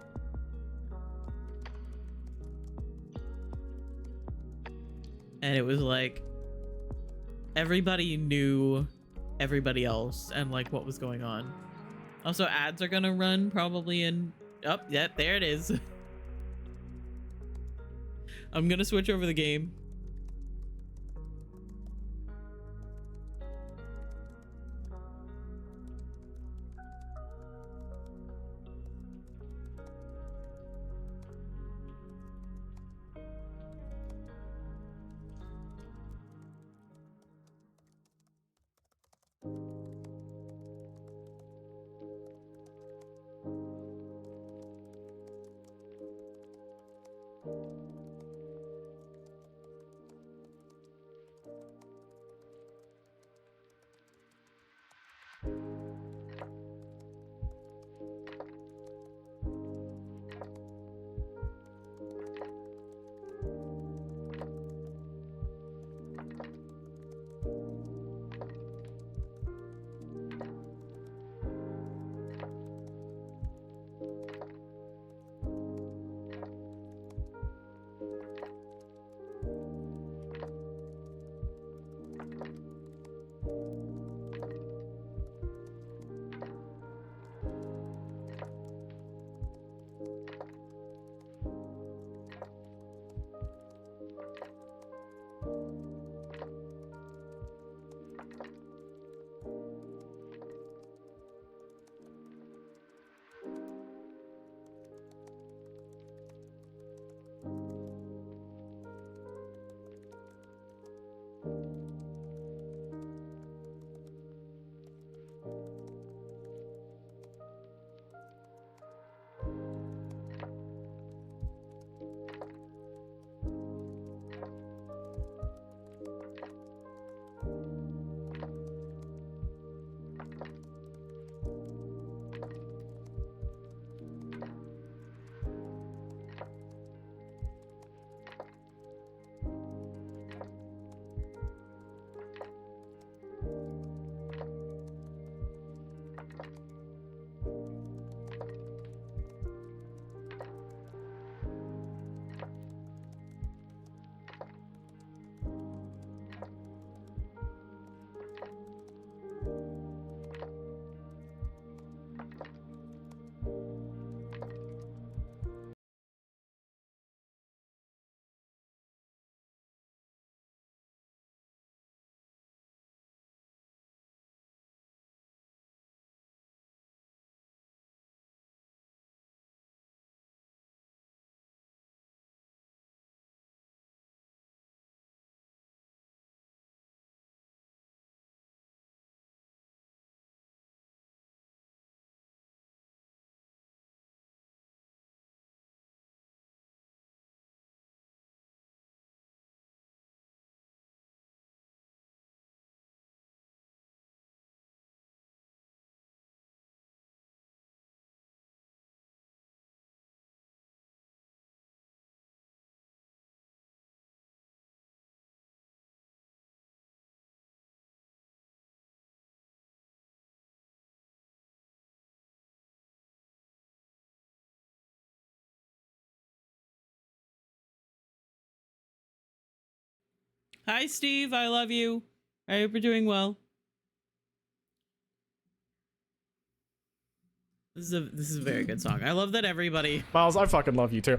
And it was like everybody knew everybody else and like what was going on. Also, ads are gonna run probably in... Oh, yeah, there it is. I'm gonna switch over the game. Hi, Steve. I love you. I hope you're doing well. This is a very good song. I love that everybody Miles, I fucking love you too.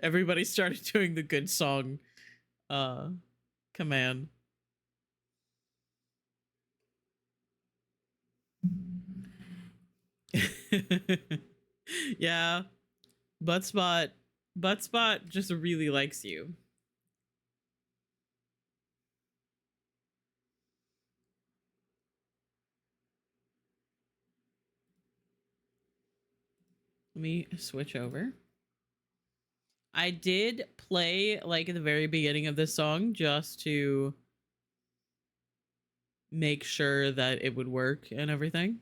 everybody started doing the good song command. Yeah. Buttspot just really likes you. Let me switch over. I did play like at the very beginning of this song just to make sure that it would work and everything.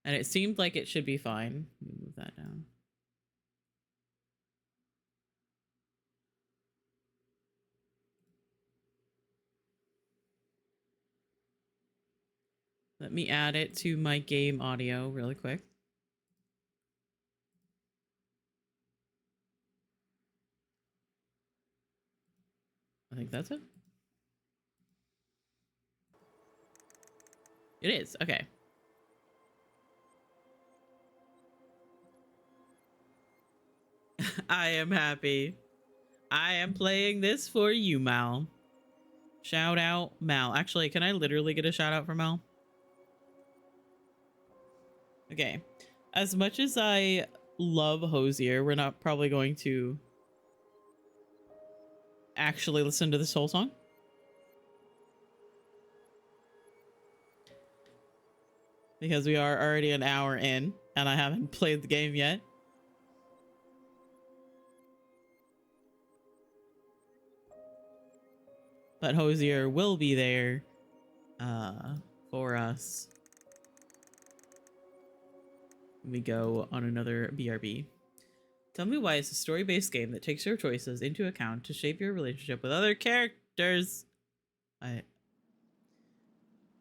And it seemed like it should be fine. Let me move that down. Let me add it to my game audio really quick. I think that's it. It is. Okay. I am happy. I am playing this for you, Mal. Shout out, Mal. Actually, can I literally get a shout out from Mal? Okay. As much as I love Hosier, we're not probably going to actually listen to this whole song. Because we are already an hour in and I haven't played the game yet. But Hosier will be there for us. We go on another BRB. Tell me why it's a story-based game that takes your choices into account to shape your relationship with other characters. I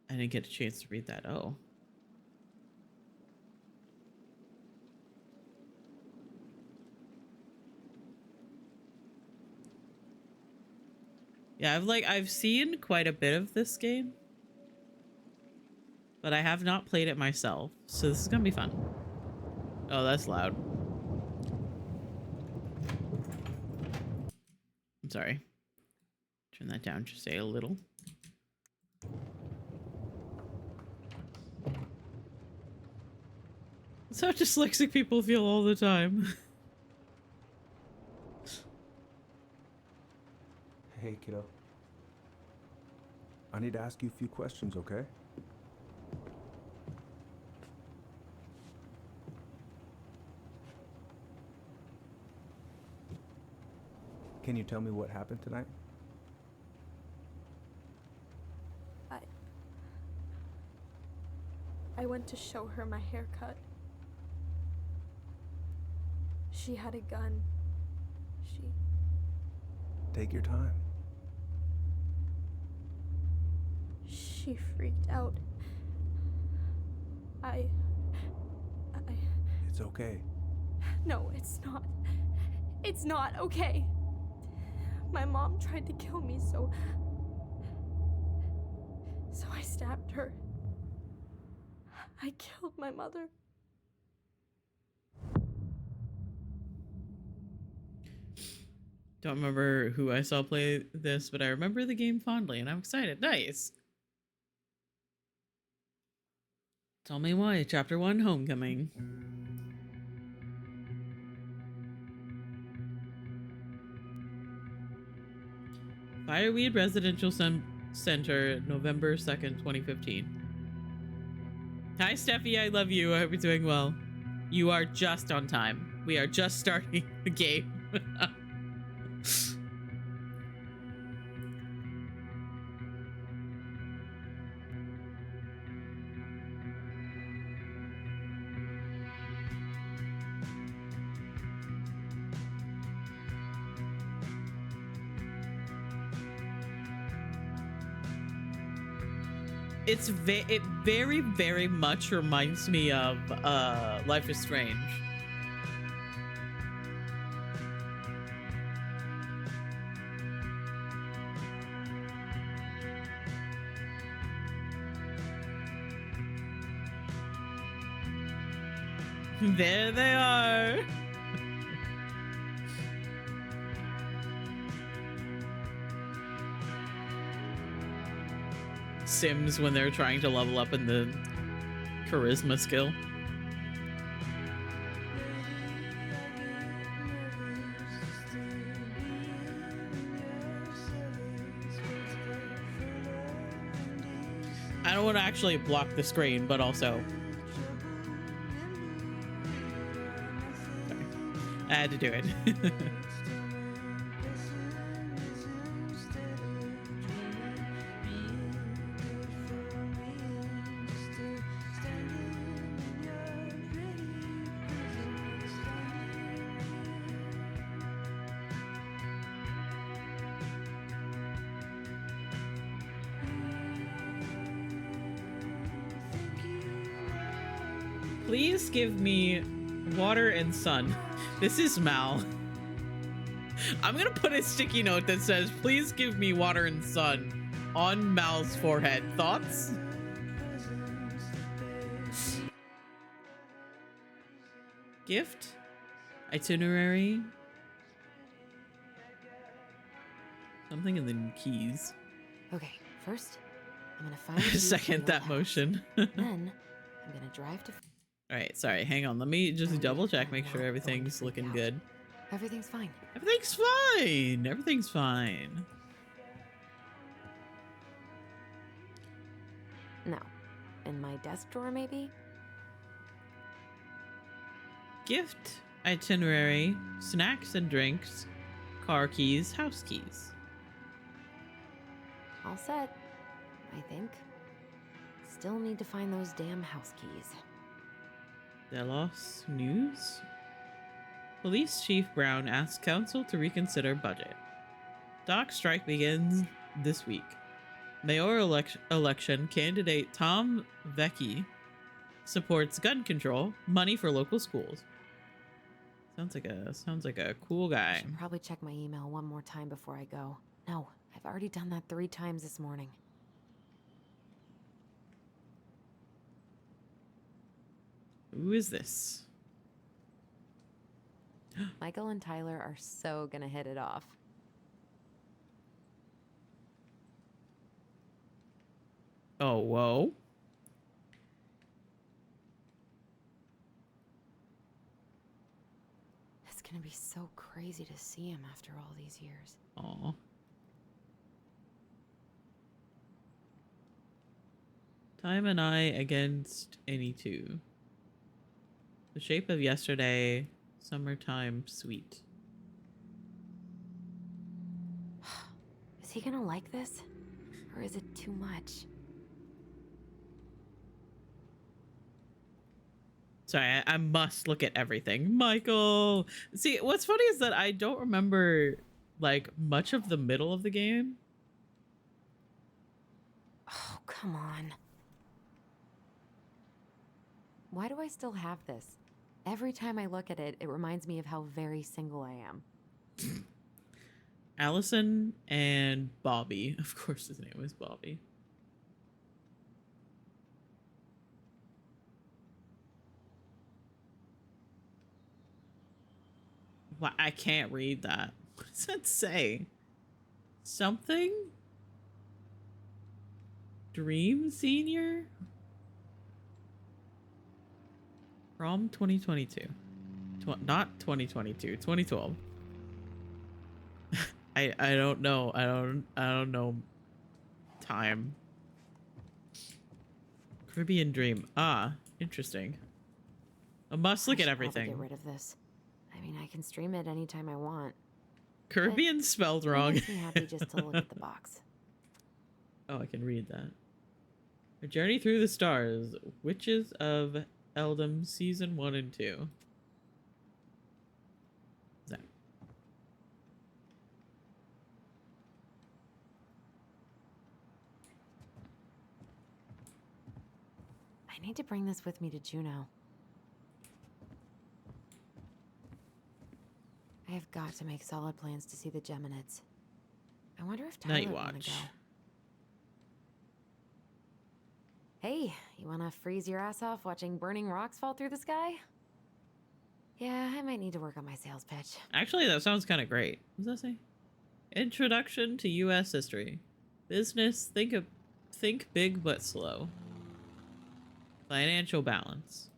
didn't get a chance to read that. Oh. Yeah, I've seen quite a bit of this game, but I have not played it myself, so this is gonna be fun. Oh, that's loud. I'm sorry. Turn that down just a little. That's how dyslexic people feel all the time. Hey, kiddo. I need to ask you a few questions, okay? Can you tell me what happened tonight? I went to show her my haircut. She had a gun. Take your time. She freaked out. It's okay. No, it's not. It's not okay. My mom tried to kill me, so I stabbed her. I killed my mother. Don't remember who I saw play this, but I remember the game fondly, and I'm excited. Nice. Tell me why. Chapter 1, Homecoming. Fireweed Residential Center, November 2nd, 2015. Hi, Steffi. I love you. I hope you're doing well. You are just on time. We are just starting the game. It very, very much reminds me of Life is Strange. There they are. Sims when they're trying to level up in the charisma skill. I don't want to actually block the screen, but also sorry. I had to do it. Please give me water and sun. This is Mal. I'm gonna put a sticky note that says, please give me water and sun on Mal's forehead. Thoughts? Gift? Itinerary? Something in the keys. Okay, first, I'm gonna find the Second that motion. then I'm gonna drive to. All right, sorry, hang on. Let me just double check, make sure everything's looking good. Everything's fine. Everything's fine. Everything's fine. No, in my desk drawer maybe. Gift, itinerary, snacks and drinks, car keys, house keys. All set, I think. Still need to find those damn house keys. Delos News? Police Chief Brown asks council to reconsider budget. Dock strike begins this week. Mayoral election candidate Tom Vecchi supports gun control, money for local schools. Sounds like a cool guy. I should probably check my email one more time before I go. No, I've already done that 3 times this morning. Who is this? Michael and Tyler are so gonna hit it off. Oh, whoa. It's gonna be so crazy to see him after all these years. Aw. Time and I against any two. The shape of yesterday, summertime sweet. Is he gonna like this? Or is it too much? Sorry, I must look at everything. Michael! See, what's funny is that I don't remember, like, much of the middle of the game. Oh, come on. Why do I still have this? Every time I look at it, it reminds me of how very single I am. Allison and Bobby. Of course his name was Bobby. Why, I can't read that. What does that say? Something? Dream Senior? From 2022. Not 2022, 2012. I don't know. I don't know time. Caribbean Dream. Ah, interesting. I must look I at should probably everything. Get rid of this. I mean, I can stream it anytime I want. Caribbean spelled It wrong. makes me happy just to look at the box. Oh, I can read that. A Journey Through the Stars. Witches of Eldom Season 1 and 2. Is that? I need to bring this with me to Juneau. I have got to make solid plans to see the Geminids. I wonder if Tyler Night would wanna Watch. go. Hey, you wanna freeze your ass off watching burning rocks fall through the sky? Yeah, I might need to work on my sales pitch. Actually, that sounds kind of great. What does that say? Introduction to U.S. history. Business, think big but slow. Financial balance.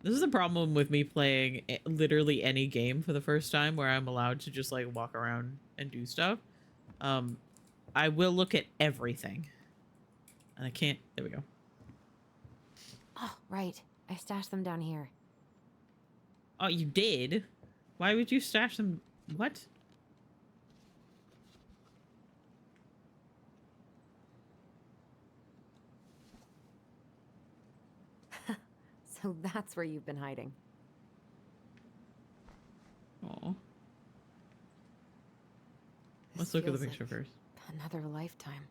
This is the problem with me playing literally any game for the first time where I'm allowed to just like walk around and do stuff. I will look at everything. And I can't. There we go. Oh, right. I stashed them down here. Oh, you did? Why would you stash them? What? So that's where you've been hiding. Oh. This Let's look at the feels picture like first. Another lifetime.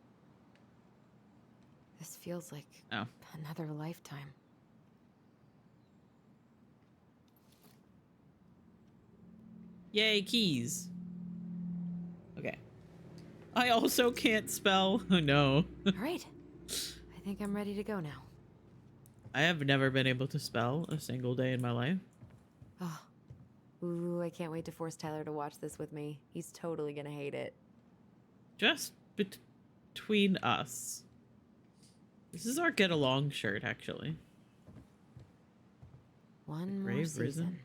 This feels like Oh. another lifetime. Yay, keys. Okay. I also can't spell. Oh, no. All right. I think I'm ready to go now. I have never been able to spell a single day in my life. Oh. Ooh, I can't wait to force Tyler to watch this with me. He's totally gonna hate it. Just between us. This is our get along shirt, actually. One more Brave season. Risen?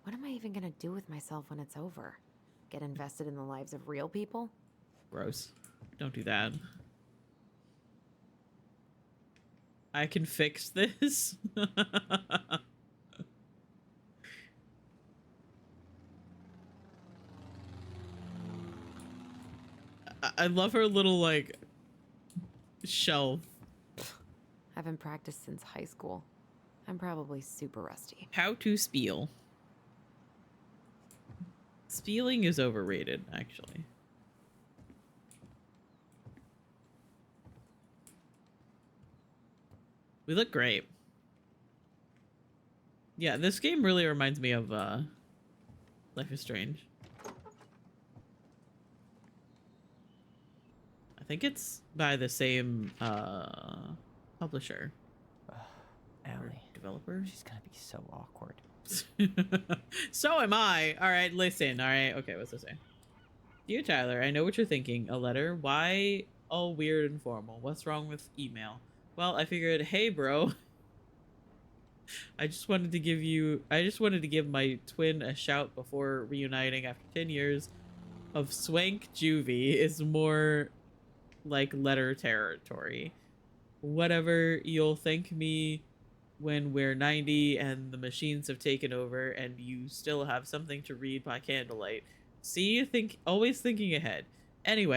What am I even gonna do with myself when it's over? Get invested in the lives of real people? Gross. Don't do that. I can fix this. I love her little, like, shelf. Haven't practiced since high school. I'm probably super rusty. How to spiel. Spieling is overrated, actually. We look great. Yeah, this game really reminds me of Life is Strange. I think it's by the same publisher. Or Allie, developer. she's gonna be so awkward. So am I. All right, listen. All right. Okay, what's this say? Dear Tyler, I know what you're thinking. A letter? Why all weird and formal? What's wrong with email? Well, I figured, hey, bro. I just wanted to give my twin a shout before reuniting after 10 years of swank juvie is more like letter territory. Whatever, you'll thank me when we're 90 and the machines have taken over and you still have something to read by candlelight. See, always thinking ahead. Anyway.